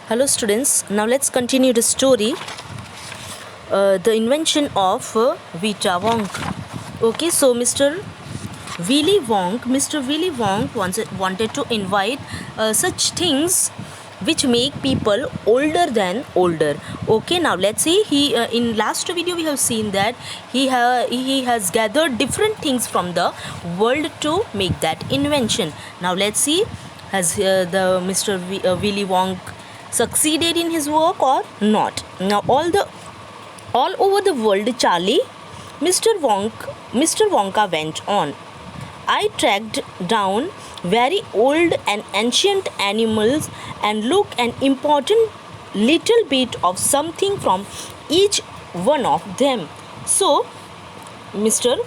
Hello students, now let's continue the story, the invention of Vita Wonk. Okay, so Mr. Willy Wonk wanted to invite such things which make people older than older. Okay, now let's see. He in last video we have seen that he has gathered different things from the world to make that invention. Now let's see, has the Mr. Willy Wonk succeeded in his work or not? Now all over the world, Mr. Wonka went on. I tracked down very old and ancient animals and looked an important little bit of something from each one of them. So Mr.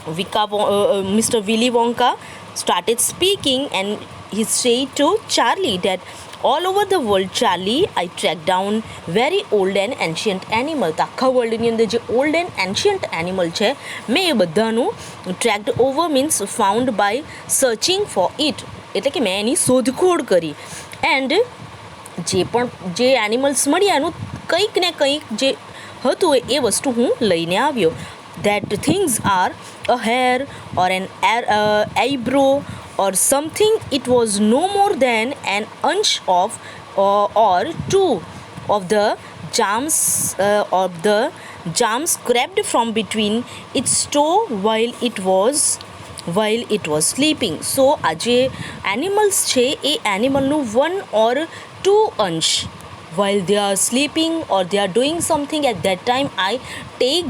Mr. Willy Wonka started speaking, and he said to Charlie that all over the world, Charlie, I tracked down very old and ancient animal. તો આખા વર્લ્ડની અંદર જે old and ancient animal છે મેં એ બધાનું tracked over means found by searching for it, એટલે કે મેં એની શોધખોળ કરી. એન્ડ જે એનિમલ્સ મળ્યા એનું કંઈક ને કંઈક જે હતું એ વસ્તુ હું લઈને આવ્યો. That things are a hair or an eyebrow or something. It was no more than an inch of or two of the jam scraped from between its toe while it was sleeping. So આ જે animals છે એ animalનું 1 or 2 inch while they are sleeping or they are doing something, at that time I take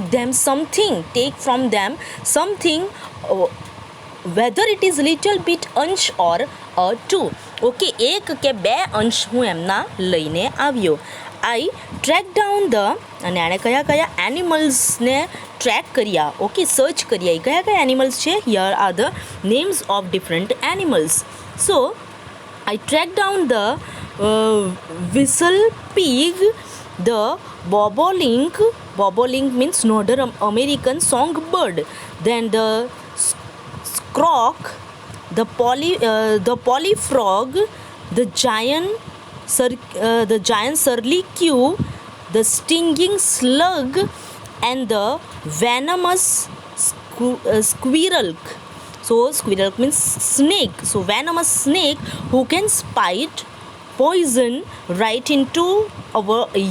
from them something, whether it is little bit inch or 2. Okay, 1 કે 2 અંશ હું એમના લઈને આવ્યો. I track down the, અને એણે કયા એનિમલ્સને track કર્યા, ઓકે, સર્ચ કર્યા. એ કયા એનિમલ્સ છે? Here are the names of different animals. So I tracked down the whistle pig, the bobolink means Northern American songbird, then the croc, the polyfrog, the giant surly-Q, the stinging slug, and the venomous squirrel. So squirrel means snake. So venomous snake who can spite poison right into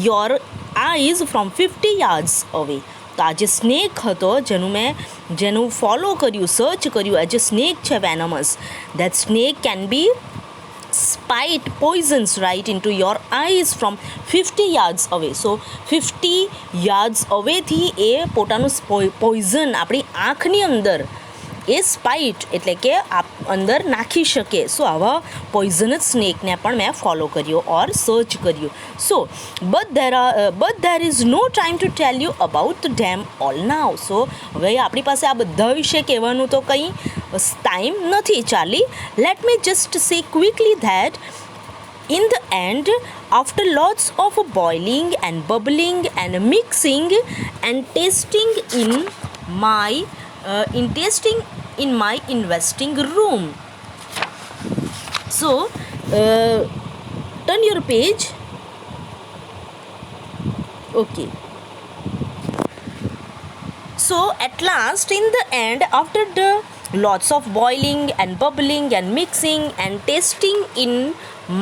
your eyes from 50 yards away. તો આ જે snake હતો જેનું follow કર્યું, search કર્યું, આ જે snake છે વેનમસ, that snake can be spite poisons right into your eyes from 50 yards away. So 50 yards away થી એ પોતાનું પોઈઝન આપણી આંખની અંદર એ સ્પાઇટ એટલે કે અંદર નાખી શકે. સો આવા પોઈઝનસ સ્નેકને પણ મેં ફોલો કર્યો ઓર સર્ચ કર્યું. So but there is no time to tell you about them all now. So હવે આપણી પાસે આ બધા વિશે કહેવાનું તો કંઈ ટાઈમ નથી. ચાલી, લેટ મી જસ્ટ સે quickly that in the end, after lots of boiling and bubbling and mixing and tasting in my investing room. So turn your page. Okay, so at last, in the end, after the lots of boiling and bubbling and mixing and tasting in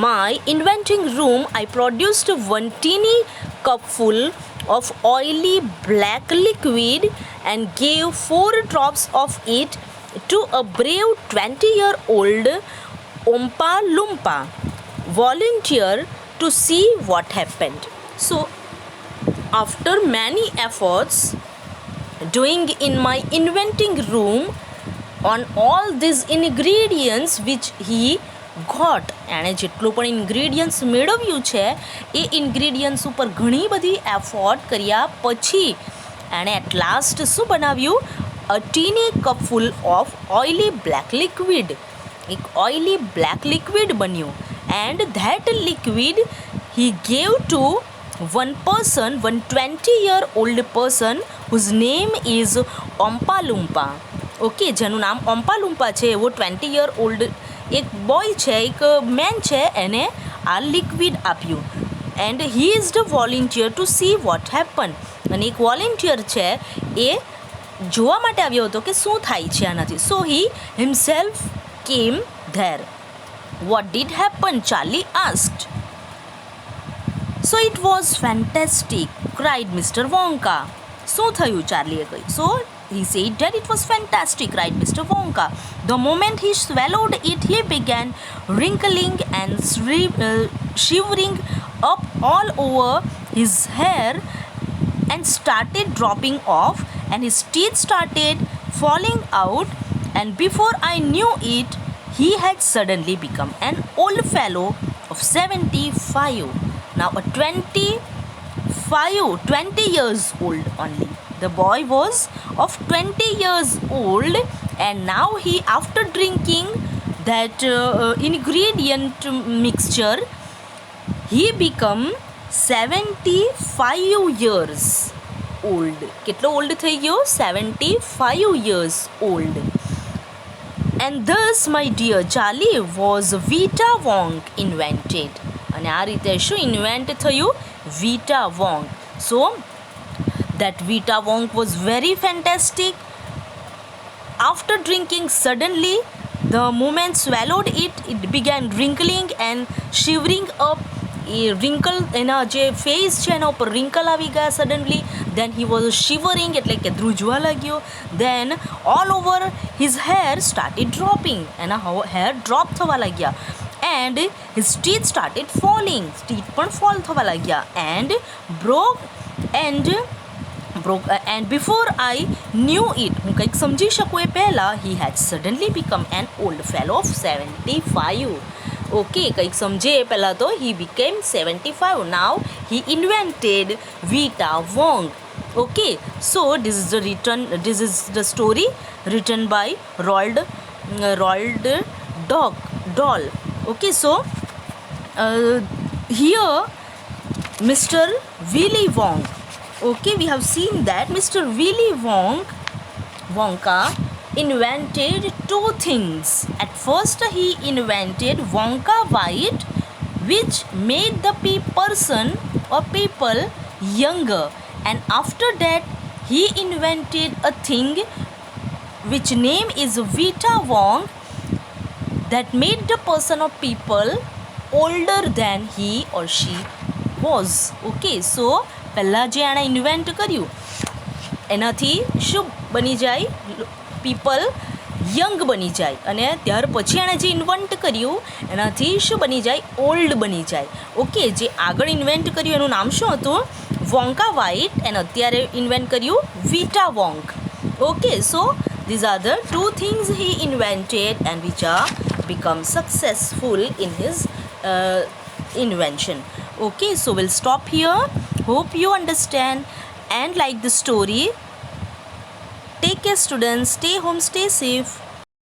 my inventing room, I produced one teeny cupful of oily black liquid and gave 4 drops of it to a brave 20-year-old Oompa Loompa volunteer to see what happened. So after many efforts doing in my inventing room on all these ingredients which he got, એણે જેટલું પણ ingredients મેળવ્યું છે એ ingredients ઉપર ઘણી બધી effort કર્યા પછી એણે એટ લાસ્ટ શું બનાવ્યું? અ ટીની કપફુલ ઓફ ઓઇલી બ્લેક લિક્વિડ. એક ઓઇલી બ્લેક લિક્વિડ બન્યું. And that liquid he gave to one 20-year-old person whose name is Oompa Loompa. Okay, જેનું નામ ઓમ્પા લુમ્પા છે એવો 20-year-old એક બોય છે, એક મેન છે, એને આ લિક્વિડ આપ્યું and he is the volunteer to see what happen. અને એક વોલેન્ટિયર છે એ જોવા માટે આવ્યો હતો કે શું થાય છે આનાથી. So he himself came there. What did happen? Charlie asked. So it was fantastic cried Mr Wonka. શું થયું? ચાર્લીએ કહ્યું. સો he said that it was fantastic, cried Mr. Wonka. The moment he swallowed it, he began wrinkling and shivering up all over his hair and started dropping off, and his teeth started falling out, and before I knew it, he had suddenly become an old fellow of 75. Now a 20 years old only. The boy was of 20 years old, and now he, after drinking that ingredient mixture, he become 75 years old. કેટલો old થઈ ગયો? 75 years old. And thus, my dear Charlie, was Vita Wong invented. અને આ રીતે શું invent થયું? Vita Wong. So that Vita Wong was very fantastic. After drinking, suddenly the moment swallowed it, it began wrinkling and shivering up. A wrinkle એના જે face છે એના ઉપર wrinkle આવી ગયા suddenly. Then he was shivering, એટલે કે ધ્રુજવા લાગ્યો. Then all over his hair started dropping. એના hair drop થવા લાગ્યા. And his teeth started falling. teeth પણ fall થવા લાગ્યા. And before I knew it, હું કંઈક સમજી શકું એ પહેલાં, he had suddenly become an old fellow of 75. Okay, કંઈક સમજે એ પહેલાં તો he became 75. Now he invented Vita Wong. Okay, so this is the story written by Roald Dahl. Okay, so here Mr. Willy Wong. Okay, we have seen that Mr. Willy Wonka invented two things. At first he invented Wonka White, which made the people younger, and after that he invented a thing which name is Vita Wong, that made the person or people older than he or she was. Okay, so પહેલાં જે એણે invent કર્યું એનાથી શું બની જાય? People young બની જાય. અને ત્યાર પછી એણે જે ઇન્વેન્ટ કર્યું એનાથી શું બની જાય? ઓલ્ડ બની જાય. ઓકે, જે આગળ ઇન્વેન્ટ કર્યું એનું નામ શું હતું? Wonka Vite. અને અત્યારે ઇન્વેન્ટ કર્યું Vita Wonk. Okay, so these are the two things he invented and which are become successful in his invention. Okay, so we'll stop here. Hope you understand and like the story. Take care, students. Stay home, stay safe.